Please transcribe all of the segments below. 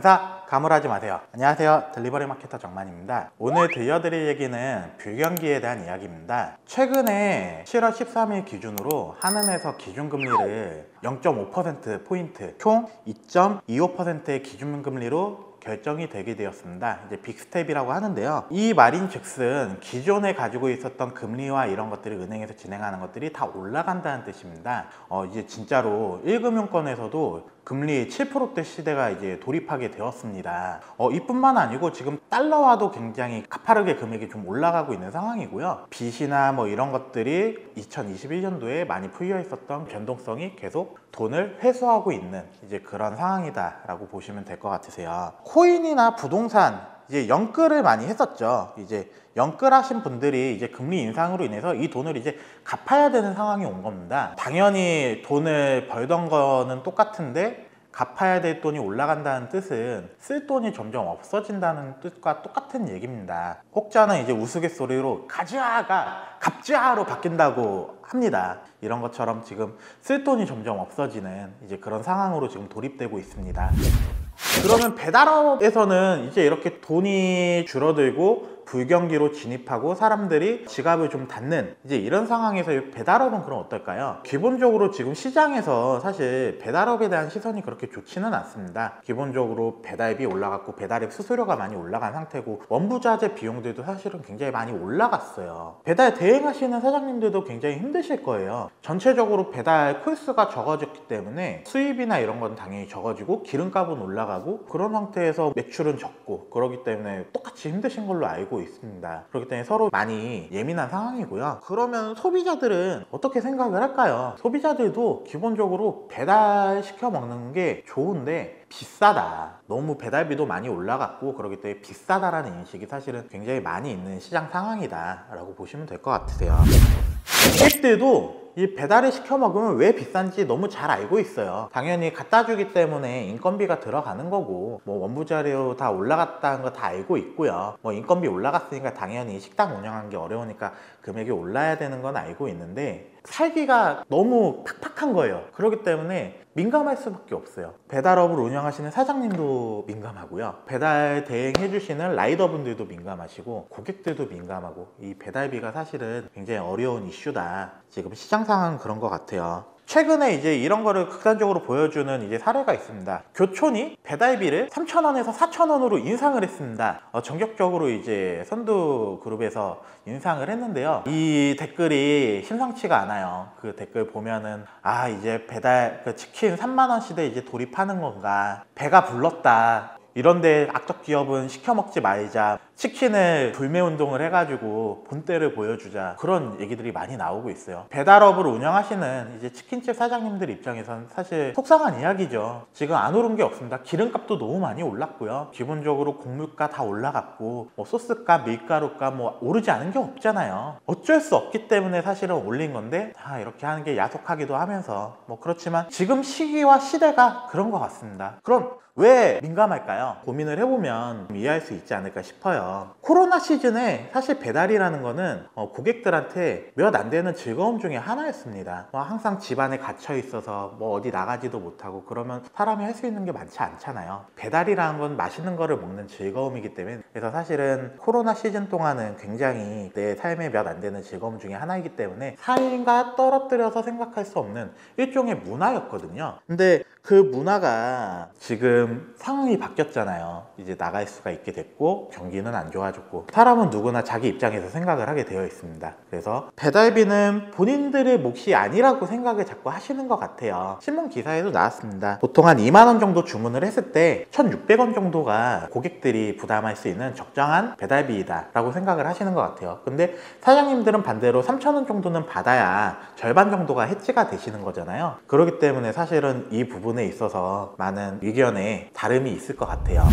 장사 가물하지 마세요. 안녕하세요, 델리버리 마케터 정만입니다. 오늘 들려드릴 얘기는 불경기에 대한 이야기입니다. 최근에 7월 13일 기준으로 한은에서 기준금리를 0.5%포인트 총 2.25%의 기준금리로 결정이 되게 되었습니다. 이제 빅스텝이라고 하는데요. 이 말인즉슨 기존에 가지고 있었던 금리와 이런 것들이 은행에서 진행하는 것들이 다 올라간다는 뜻입니다. 이제 진짜로 1금융권에서도 금리 7%대 시대가 이제 돌입하게 되었습니다. 이뿐만 아니고 지금 달러화도 굉장히 가파르게 금액이 좀 올라가고 있는 상황이고요. 빚이나 뭐 이런 것들이 2021년도에 많이 풀려 있었던 변동성이 계속 돈을 회수하고 있는 이제 그런 상황이다라고 보시면 될 것 같으세요. 코인이나 부동산 이제 연끌을 많이 했었죠. 이제 연끌하신 분들이 이제 금리 인상으로 인해서 이 돈을 이제 갚아야 되는 상황이 온 겁니다. 당연히 돈을 벌던 거는 똑같은데 갚아야 될 돈이 올라간다는 뜻은 쓸 돈이 점점 없어진다는 뜻과 똑같은 얘기입니다. 혹자는 이제 우스갯소리로 가즈아가 갑자로 바뀐다고 합니다. 이런 것처럼 지금 쓸 돈이 점점 없어지는 이제 그런 상황으로 지금 돌입되고 있습니다. 그러면 배달업에서는 이제 이렇게 돈이 줄어들고 불경기로 진입하고 사람들이 지갑을 좀 닫는 이제 이런 상황에서 배달업은 그럼 어떨까요? 기본적으로 지금 시장에서 사실 배달업에 대한 시선이 그렇게 좋지는 않습니다. 기본적으로 배달비 올라갔고 배달앱 수수료가 많이 올라간 상태고 원부자재 비용들도 사실은 굉장히 많이 올라갔어요. 배달 대행하시는 사장님들도 굉장히 힘드실 거예요. 전체적으로 배달 콜수가 적어졌기 때문에 수입이나 이런 건 당연히 적어지고 기름값은 올라가고 그런 상태에서 매출은 적고 그렇기 때문에 똑같이 힘드신 걸로 알고 있습니다. 그렇기 때문에 서로 많이 예민한 상황이고요. 그러면 소비자들은 어떻게 생각을 할까요? 소비자들도 기본적으로 배달시켜 먹는 게 좋은데 비싸다. 너무 배달비도 많이 올라갔고 그렇기 때문에 비싸다라는 인식이 사실은 굉장히 많이 있는 시장 상황이다 라고 보시면 될 것 같으세요. 고객들도 이 배달을 시켜 먹으면 왜 비싼지 너무 잘 알고 있어요. 당연히 갖다 주기 때문에 인건비가 들어가는 거고 뭐 원부자료 다 올라갔다는 거 다 알고 있고요. 뭐 인건비 올라갔으니까 당연히 식당 운영하는 게 어려우니까 금액이 올라야 되는 건 알고 있는데 살기가 너무 팍팍한 거예요. 그렇기 때문에 민감할 수밖에 없어요. 배달업을 운영하시는 사장님도 민감하고요. 배달 대행해 주시는 라이더분들도 민감하시고 고객들도 민감하고 이 배달비가 사실은 굉장히 어려운 이슈다. 지금 시장 상황은 그런 것 같아요. 최근에 이제 이런 거를 극단적으로 보여주는 이제 사례가 있습니다. 교촌이 배달비를 3,000원에서 4,000원으로 인상을 했습니다. 전격적으로 이제 선두그룹에서 인상을 했는데요. 이 댓글이 심상치가 않아요. 그 댓글 보면은 이제 배달 치킨 3만원 시대에 이제 돌입하는 건가, 배가 불렀다, 이런데 악덕 기업은 시켜 먹지 말자, 치킨을 불매운동을 해가지고 본때를 보여주자, 그런 얘기들이 많이 나오고 있어요. 배달업을 운영하시는 이제 치킨집 사장님들 입장에서는 사실 속상한 이야기죠. 지금 안 오른 게 없습니다. 기름값도 너무 많이 올랐고요. 기본적으로 곡물가 다 올라갔고 뭐 소스값, 밀가루값 뭐 오르지 않은 게 없잖아요. 어쩔 수 없기 때문에 사실은 올린 건데 이렇게 하는 게 야속하기도 하면서 뭐 그렇지만 지금 시기와 시대가 그런 것 같습니다. 그럼 왜 민감할까요? 고민을 해보면 이해할 수 있지 않을까 싶어요. 코로나 시즌에 사실 배달이라는 거는 고객들한테 몇 안 되는 즐거움 중에 하나였습니다. 항상 집안에 갇혀 있어서 뭐 어디 나가지도 못하고 그러면 사람이 할 수 있는 게 많지 않잖아요. 배달이라는 건 맛있는 거를 먹는 즐거움이기 때문에, 그래서 사실은 코로나 시즌 동안은 굉장히 내 삶에 몇 안 되는 즐거움 중에 하나이기 때문에 삶과 떨어뜨려서 생각할 수 없는 일종의 문화였거든요. 근데 그 문화가 지금 상황이 바뀌었잖아요. 이제 나갈 수가 있게 됐고 경기는 안 좋아졌고 사람은 누구나 자기 입장에서 생각을 하게 되어 있습니다. 그래서 배달비는 본인들의 몫이 아니라고 생각을 자꾸 하시는 것 같아요. 신문 기사에도 나왔습니다. 보통 한 2만원 정도 주문을 했을 때 1,600원 정도가 고객들이 부담할 수 있는 적정한 배달비이다 라고 생각을 하시는 것 같아요. 근데 사장님들은 반대로 3,000원 정도는 받아야 절반 정도가 해지가 되시는 거잖아요. 그렇기 때문에 사실은 이 부분에 있어서 많은 의견에 다름이 있을 것 같아요.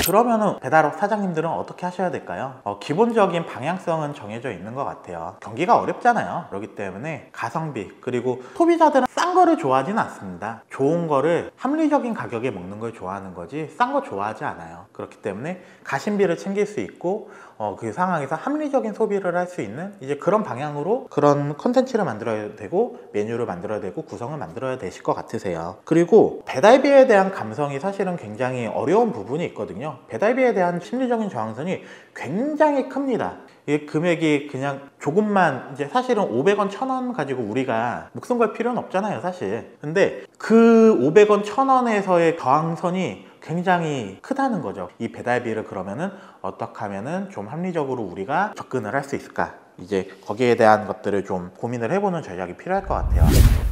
그러면은 배달업 사장님들은 어떻게 하셔야 될까요? 기본적인 방향성은 정해져 있는 것 같아요. 경기가 어렵잖아요. 그렇기 때문에 가성비, 그리고 소비자들은 싼 거를 좋아하지는 않습니다. 좋은 거를 합리적인 가격에 먹는 걸 좋아하는 거지 싼 거 좋아하지 않아요. 그렇기 때문에 가심비를 챙길 수 있고 그 상황에서 합리적인 소비를 할 수 있는 이제 그런 방향으로 그런 컨텐츠를 만들어야 되고 메뉴를 만들어야 되고 구성을 만들어야 되실 것 같으세요. 그리고 배달비에 대한 감성이 사실은 굉장히 어려운 부분이 있거든요. 배달비에 대한 심리적인 저항선이 굉장히 큽니다. 이 금액이 그냥 조금만 이제 사실은 500원, 1000원 가지고 우리가 목숨 걸 필요는 없잖아요, 사실. 근데 그 500원, 1000원에서의 저항선이 굉장히 크다는 거죠. 이 배달비를 그러면은 어떻게 하면은 좀 합리적으로 우리가 접근을 할 수 있을까? 이제 거기에 대한 것들을 좀 고민을 해보는 전략이 필요할 것 같아요.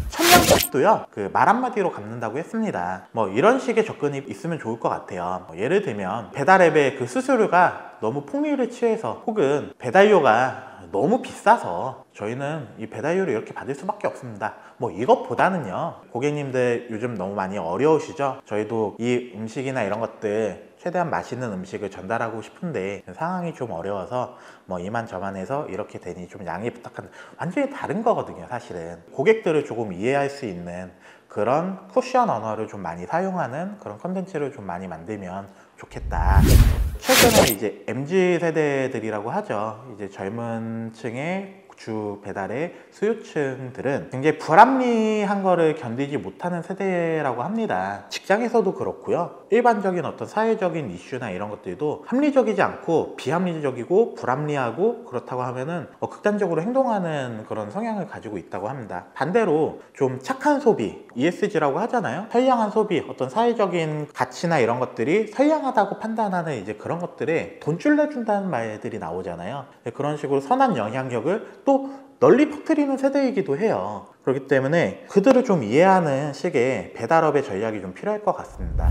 천냥빚도요, 그 말 한마디로 갚는다고 했습니다. 이런 식의 접근이 있으면 좋을 것 같아요. 예를 들면 배달앱의 그 수수료가 너무 폭리를 취해서 혹은 배달료가 너무 비싸서 저희는 이 배달료를 이렇게 받을 수밖에 없습니다. 이것보다는요, 고객님들 요즘 너무 많이 어려우시죠? 저희도 이 음식이나 이런 것들 최대한 맛있는 음식을 전달하고 싶은데 상황이 좀 어려워서 이만저만해서 이렇게 되니 좀 양해 부탁한다. 완전히 다른 거거든요, 사실은. 고객들을 조금 이해할 수 있는 그런 쿠션 언어를 좀 많이 사용하는 그런 컨텐츠를 좀 많이 만들면 좋겠다. 최근에 이제 MZ세대들이라고 하죠. 이제 젊은 층의 주 배달의 수요층들은 굉장히 불합리한 거를 견디지 못하는 세대라고 합니다. 직장에서도 그렇고요. 일반적인 어떤 사회적인 이슈나 이런 것들도 합리적이지 않고 비합리적이고 불합리하고 그렇다고 하면은 극단적으로 행동하는 그런 성향을 가지고 있다고 합니다. 반대로 좀 착한 소비, ESG라고 하잖아요. 선량한 소비, 어떤 사회적인 가치나 이런 것들이 선량하다고 판단하는 이제 그런 것들에 돈줄 내준다는 말들이 나오잖아요. 그런 식으로 선한 영향력을 또 널리 퍼뜨리는 세대이기도 해요. 그렇기 때문에 그들을 좀 이해하는 식의 배달업의 전략이 좀 필요할 것 같습니다.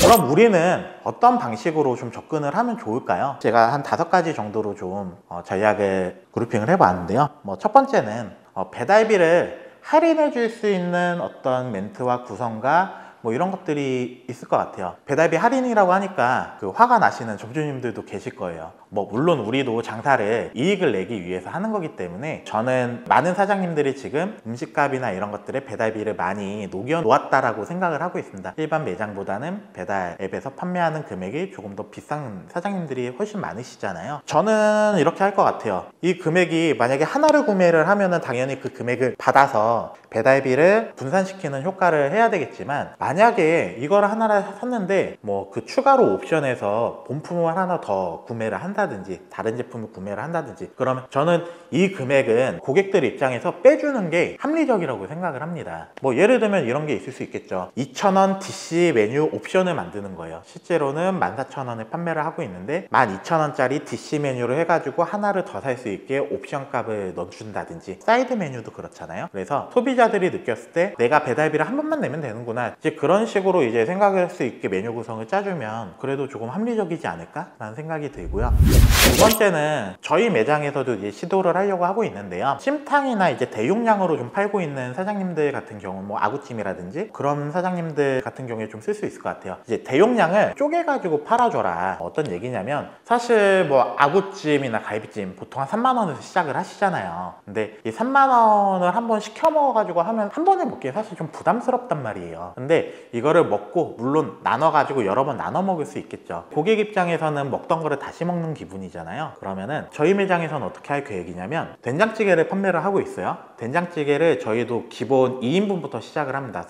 그럼 우리는 어떤 방식으로 좀 접근을 하면 좋을까요? 제가 한 5가지 정도로 좀 전략을 그룹핑을 해봤는데요. 첫 번째는 배달비를 할인해 줄 수 있는 어떤 멘트와 구성과 이런 것들이 있을 것 같아요. 배달비 할인이라고 하니까 그 화가 나시는 점주님들도 계실 거예요. 물론 우리도 장사를 이익을 내기 위해서 하는 거기 때문에 저는 많은 사장님들이 지금 음식값이나 이런 것들에 배달비를 많이 녹여 놓았다라고 생각을 하고 있습니다. 일반 매장보다는 배달 앱에서 판매하는 금액이 조금 더 비싼 사장님들이 훨씬 많으시잖아요. 저는 이렇게 할 것 같아요. 이 금액이 만약에 하나를 구매를 하면은 당연히 그 금액을 받아서 배달비를 분산시키는 효과를 해야 되겠지만, 만약에 이걸 하나를 샀는데 그 추가로 옵션에서 본품을 하나 더 구매를 한다든지 다른 제품을 구매를 한다든지, 그러면 저는 이 금액은 고객들 입장에서 빼주는 게 합리적이라고 생각을 합니다. 예를 들면 이런 게 있을 수 있겠죠. 2,000원 DC 메뉴 옵션을 만드는 거예요. 실제로는 14,000원에 판매를 하고 있는데 12,000원짜리 DC 메뉴를 해가지고 하나를 더 살 수 있게 옵션 값을 넣어준다든지, 사이드 메뉴도 그렇잖아요. 그래서 소비자들이 느꼈을 때 내가 배달비를 한 번만 내면 되는구나, 이제 그런 식으로 이제 생각을 할 수 있게 메뉴 구성을 짜주면 그래도 조금 합리적이지 않을까? 라는 생각이 들고요. 두 번째는 저희 매장에서도 이제 시도를 하려고 하고 있는데요. 찜탕이나 이제 대용량으로 좀 팔고 있는 사장님들 같은 경우, 아구찜이라든지 그런 사장님들 같은 경우에 좀 쓸 수 있을 것 같아요. 이제 대용량을 쪼개가지고 팔아줘라. 어떤 얘기냐면, 사실 아구찜이나 갈비찜 보통 한 3만 원에서 시작을 하시잖아요. 근데 이 3만 원을 한번 시켜 먹어가지고 하면 한 번에 먹기에 사실 좀 부담스럽단 말이에요. 근데 이거를 먹고 물론 나눠가지고 여러 번 나눠 먹을 수 있겠죠. 고객 입장에서는 먹던 거를 다시 먹는 기분이잖아요. 그러면은 저희 매장에서는 어떻게 할 계획이냐면, 된장찌개를 판매를 하고 있어요. 된장찌개를 저희도 기본 2인분부터 시작을 합니다.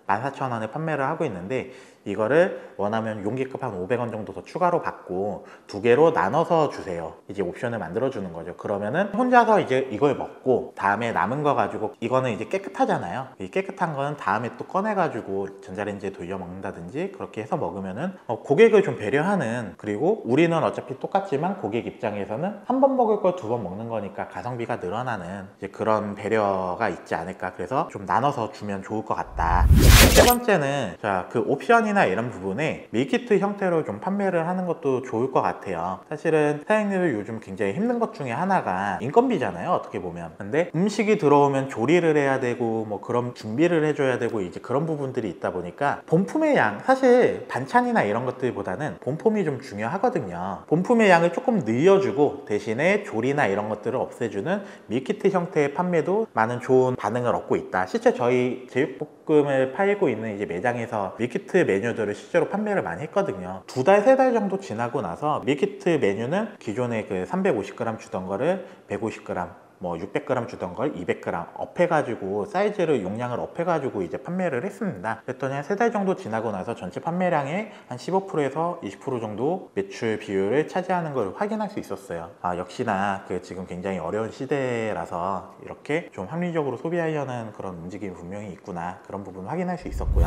14,000원에 판매를 하고 있는데, 이거를 원하면 용기급 한 500원 정도 더 추가로 받고 2개로 나눠서 주세요. 이제 옵션을 만들어 주는 거죠. 그러면은 혼자서 이제 이걸 먹고 다음에 남은 거 가지고, 이거는 이제 깨끗하잖아요. 이 깨끗한 거는 다음에 또 꺼내 가지고 전자레인지에 돌려 먹는다든지 그렇게 해서 먹으면은 고객을 좀 배려하는, 그리고 우리는 어차피 똑같지만 고객 입장에서는 한 번 먹을 걸 2번 먹는 거니까 가성비가 늘어나는 이제 그런 배려가 있지 않을까. 그래서 좀 나눠서 주면 좋을 것 같다. 세 번째는 그 옵션이나 이런 부분에 밀키트 형태로 좀 판매를 하는 것도 좋을 것 같아요. 사실은 사장님들 요즘 굉장히 힘든 것 중에 하나가 인건비잖아요, 어떻게 보면. 근데 음식이 들어오면 조리를 해야 되고 그런 준비를 해줘야 되고 이제 그런 부분들이 있다 보니까 본품의 양, 사실 반찬이나 이런 것들보다는 본품이 좀 중요하거든요. 본품의 양을 조금 늘려주고 대신에 조리나 이런 것들을 없애주는 밀키트 형태의 판매도 많은 좋은 반응을 얻고 있다. 실제 저희 제육볶음을 팔고 있는 이제 매장에서 밀키트 메뉴 메뉴들을 실제로 판매를 많이 했거든요. 2달, 3달 정도 지나고 나서 밀키트 메뉴는 기존에 그 350g 주던 거를 150g, 뭐 600g 주던 걸 200g 업해가지고 사이즈를 용량을 업해가지고 이제 판매를 했습니다. 그랬더니 한 3달 정도 지나고 나서 전체 판매량의 한 15%에서 20% 정도 매출 비율을 차지하는 걸 확인할 수 있었어요. 역시나 그 지금 굉장히 어려운 시대라서 이렇게 좀 합리적으로 소비하려는 그런 움직임이 분명히 있구나, 그런 부분 확인할 수 있었고요.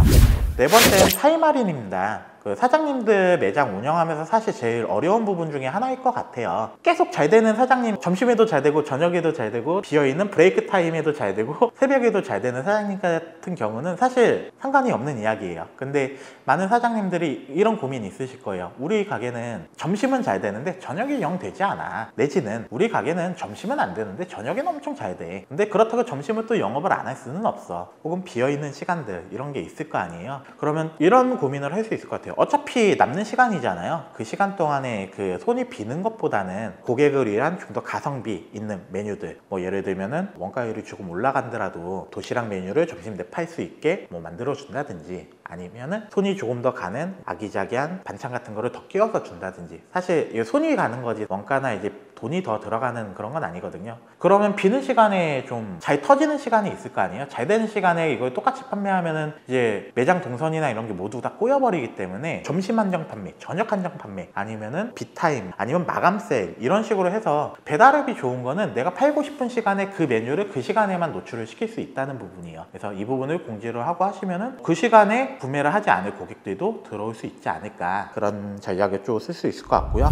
네 번째는 타임할인입니다. 그 사장님들 매장 운영하면서 사실 제일 어려운 부분 중에 하나일 것 같아요. 계속 잘 되는 사장님, 점심에도 잘 되고 저녁에도 잘 되고 비어있는 브레이크 타임에도 잘 되고 새벽에도 잘 되는 사장님 같은 경우는 사실 상관이 없는 이야기예요. 근데 많은 사장님들이 이런 고민이 있으실 거예요. 우리 가게는 점심은 잘 되는데 저녁이 영 되지 않아. 내지는 우리 가게는 점심은 안 되는데 저녁에는 엄청 잘 돼. 근데 그렇다고 점심을 또 영업을 안 할 수는 없어. 혹은 비어있는 시간들, 이런 게 있을 거 아니에요. 그러면 이런 고민을 할 수 있을 것 같아요. 어차피 남는 시간이잖아요. 그 시간 동안에 그 손이 비는 것보다는 고객을 위한 좀 더 가성비 있는 메뉴들, 뭐 예를 들면은 원가율이 조금 올라간더라도 도시락 메뉴를 점심 때 팔 수 있게 뭐 만들어 준다든지, 아니면은 손이 조금 더 가는 아기자기한 반찬 같은 거를 더 끼워서 준다든지. 사실 손이 가는 거지 원가나 이제 돈이 더 들어가는 그런 건 아니거든요. 그러면 비는 시간에 좀 잘 터지는 시간이 있을 거 아니에요. 잘 되는 시간에 이걸 똑같이 판매하면은 이제 매장 동선이나 이런 게 모두 다 꼬여버리기 때문에 점심 한정 판매, 저녁 한정 판매, 아니면은 비타임, 아니면 마감 세일, 이런 식으로 해서 배달업이 좋은 거는 내가 팔고 싶은 시간에 그 메뉴를 그 시간에만 노출을 시킬 수 있다는 부분이에요. 그래서 이 부분을 공지를 하고 하시면은 그 시간에 구매를 하지 않을 고객들도 들어올 수 있지 않을까, 그런 전략을 좀 쓸 수 있을 것 같고요.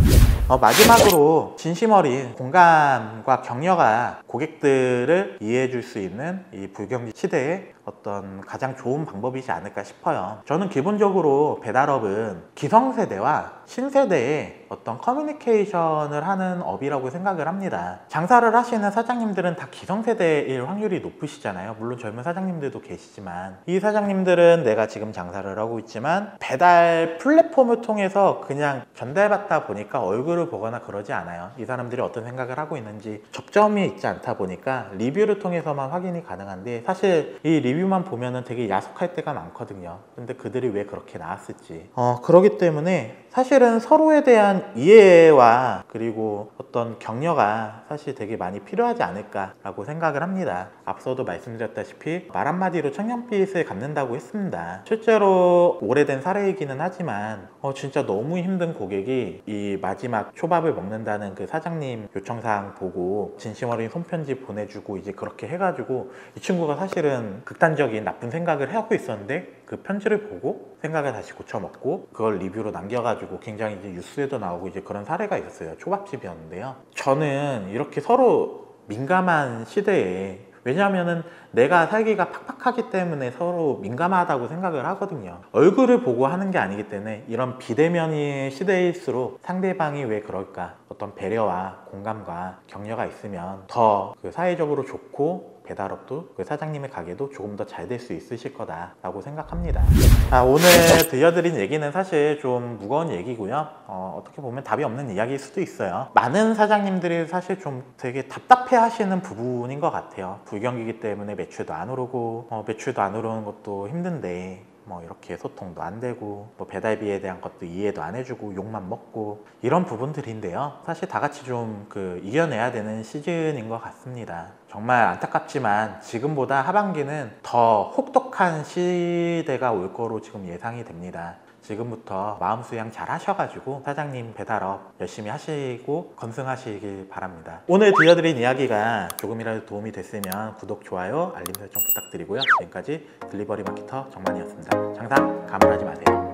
마지막으로 진심 어린 공감과 격려가 고객들을 이해해 줄 수 있는 이 불경기 시대에 어떤 가장 좋은 방법이지 않을까 싶어요. 저는 기본적으로 배달업은 기성세대와 신세대의 어떤 커뮤니케이션을 하는 업이라고 생각을 합니다. 장사를 하시는 사장님들은 다 기성세대일 확률이 높으시잖아요. 물론 젊은 사장님들도 계시지만, 이 사장님들은 내가 지금 장사를 하고 있지만 배달 플랫폼을 통해서 그냥 전달받다 보니까 얼굴을 보거나 그러지 않아요. 이 사람들이 어떤 생각을 하고 있는지 접점이 있지 않다 보니까 리뷰를 통해서만 확인이 가능한데, 사실 이 리뷰만 보면은 되게 야속할 때가 많거든요. 근데 그들이 왜 그렇게 나왔을지. 그렇기 때문에 사실은 서로에 대한 이해와 그리고 어떤 격려가 사실 되게 많이 필요하지 않을까라고 생각을 합니다. 앞서도 말씀드렸다시피 말 한마디로 청년빛을 갚는다고 했습니다. 실제로 오래된 사례이기는 하지만 진짜 너무 힘든 고객이 이 마지막 초밥을 먹는다는 그 사장님 요청사항 보고 진심 어린 손편지 보내주고 이제 그렇게 해가지고, 이 친구가 사실은 극단적인 나쁜 생각을 하고 있었는데 그 편지를 보고 생각을 다시 고쳐먹고 그걸 리뷰로 남겨가지고 굉장히 이제 뉴스에도 나오고 이제 그런 사례가 있었어요. 초밥집이었는데요. 저는 이렇게 서로 민감한 시대에, 왜냐하면은 내가 살기가 팍팍하기 때문에 서로 민감하다고 생각을 하거든요. 얼굴을 보고 하는 게 아니기 때문에 이런 비대면의 시대일수록 상대방이 왜 그럴까, 어떤 배려와 공감과 격려가 있으면 더 그 사회적으로 좋고 배달업도 그 사장님의 가게도 조금 더 잘 될 수 있으실 거다라고 생각합니다. 오늘 들려드린 얘기는 사실 좀 무거운 얘기고요. 어떻게 보면 답이 없는 이야기일 수도 있어요. 많은 사장님들이 사실 좀 되게 답답해 하시는 부분인 것 같아요. 불경기이기 때문에 매출도 안 오르고 매출도 안 오르는 것도 힘든데 뭐 이렇게 소통도 안 되고 뭐 배달비에 대한 것도 이해도 안 해주고 욕만 먹고, 이런 부분들인데요. 사실 다 같이 좀 이겨내야 되는 시즌인 것 같습니다. 정말 안타깝지만 지금보다 하반기는 더 혹독한 시대가 올 거로 지금 예상이 됩니다. 지금부터 마음 수양 잘 하셔가지고 사장님 배달업 열심히 하시고 건승하시길 바랍니다. 오늘 들려드린 이야기가 조금이라도 도움이 됐으면 구독, 좋아요, 알림 설정 부탁드리고요. 지금까지 딜리버리 마케터 정만이었습니다. 항상 가물하지 마세요.